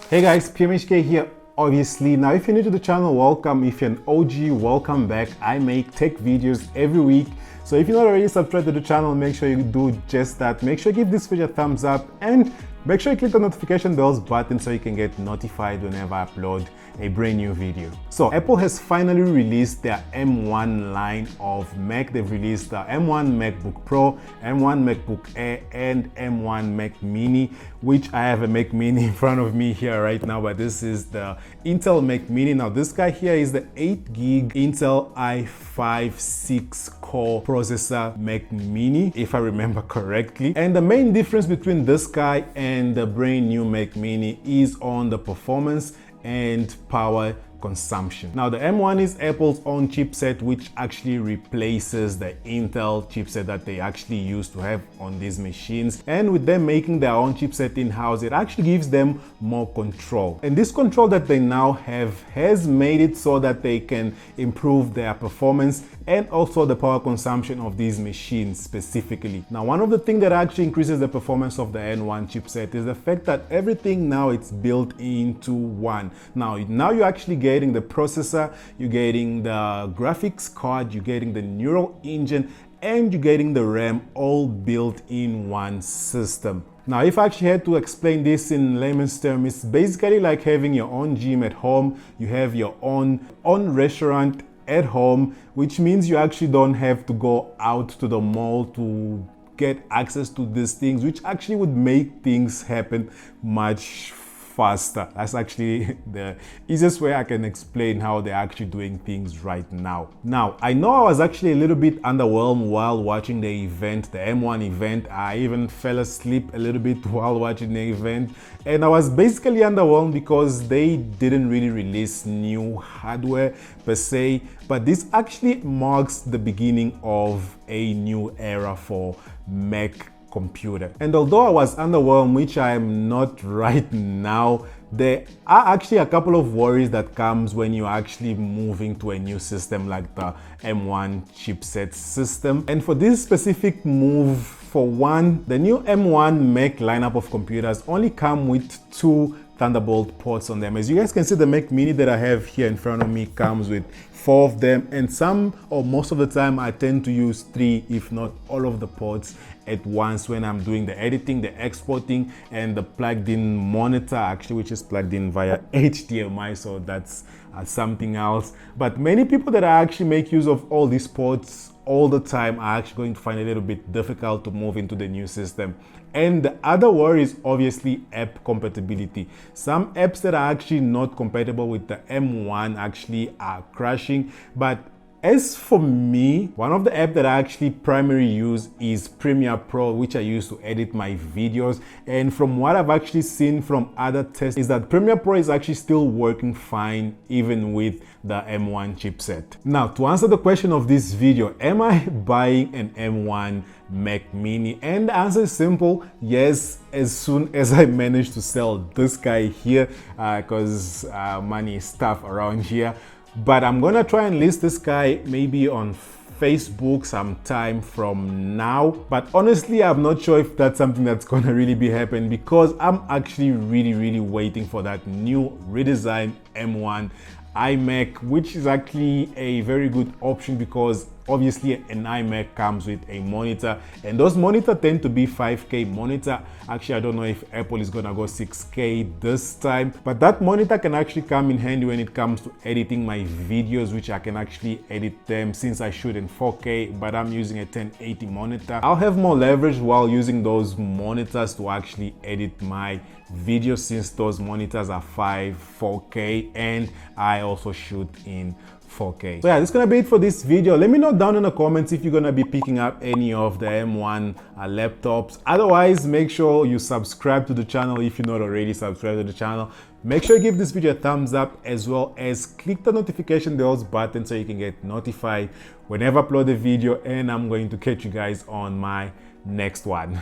Hey guys, PMHK here. Obviously, now if you're new to the channel, welcome. If you're an OG, welcome back. I make tech videos every week. So if you're not already subscribed to the channel, make sure you do just that. Make sure you give this video a thumbs up and make sure you click the notification bells button so you can get notified whenever I upload a brand new video. So Apple has finally released their M1 line of Mac. They've released the M1 MacBook Pro, M1 MacBook Air, and M1 Mac Mini, which I have a Mac Mini in front of me here right now, but this is the Intel Mac Mini. Now this guy here is the 8 gig Intel i5 6-core processor Mac Mini, if I remember correctly. And the main difference between this guy and the brand new Mac Mini is on the performance and power consumption. Now the M1 is Apple's own chipset, which actually replaces the Intel chipset that they actually used to have on these machines. And with them making their own chipset in-house, it actually gives them more control. And this control that they now have has made it so that they can improve their performance and also the power consumption of these machines specifically. Now, one of the things that actually increases the performance of the M1 chipset is the fact that everything now it's built into one. Now you're actually getting the processor, you're getting the graphics card, you're getting the neural engine, and you're getting the RAM all built in one system. Now, if I actually had to explain this in layman's terms, it's basically like having your own gym at home, you have your own restaurant at home, which means you actually don't have to go out to the mall to get access to these things, which actually would make things happen much faster. That's actually the easiest way I can explain how they're actually doing things right now. Now, I know I was actually a little bit underwhelmed while watching the event, the M1 event. I even fell asleep a little bit while watching the event. And I was basically underwhelmed because they didn't really release new hardware per se, but this actually marks the beginning of a new era for Mac computer. And although I was underwhelmed, which I am not right now, there are actually a couple of worries that comes when you're actually moving to a new system like the M1 chipset system. And for this specific move, for one, the new M1 Mac lineup of computers only come with 2 Thunderbolt ports on them. As you guys can see, the Mac Mini that I have here in front of me comes with 4 of them, and some or most of the time I tend to use 3, if not all of the ports at once when I'm doing the editing, the exporting, and the plugged in monitor actually, which is plugged in via HDMI, so that's something else. But many people that actually make use of all these ports all the time are actually going to find it a little bit difficult to move into the new system. And the other worry is obviously app compatibility. Some apps that are actually not compatible with the M1 actually are crashing. But as for me, one of the apps that I actually primarily use is Premiere Pro, which I use to edit my videos. And from what I've actually seen from other tests is that Premiere Pro is actually still working fine even with the M1 chipset. Now, to answer the question of this video, am I buying an M1 Mac Mini? And the answer is simple, yes, as soon as I manage to sell this guy here, because money is tough around here. But I'm gonna try and list this guy maybe on Facebook sometime from now. But honestly, I'm not sure if that's something that's gonna really be happening, because I'm actually really waiting for that new redesigned M1 iMac, which is actually a very good option because obviously an iMac comes with a monitor, and those monitors tend to be 5K monitor. Actually, I don't know if Apple is gonna go 6K this time, but that monitor can actually come in handy when it comes to editing my videos, which I can actually edit them since I shoot in 4K, but I'm using a 1080 monitor. I'll have more leverage while using those monitors to actually edit my videos since those monitors are 4K, and I also shoot in 4K. So yeah, that's gonna be it for this video. Let me know down in the comments if you're gonna be picking up any of the M1 laptops. Otherwise, make sure you subscribe to the channel if you're not already subscribed to the channel. Make sure you give this video a thumbs up, as well as click the notification bells button so you can get notified whenever I upload a video, and I'm going to catch you guys on my next one.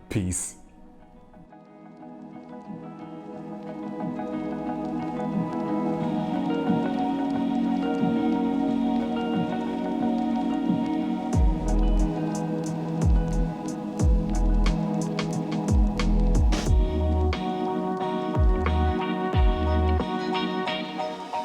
Peace.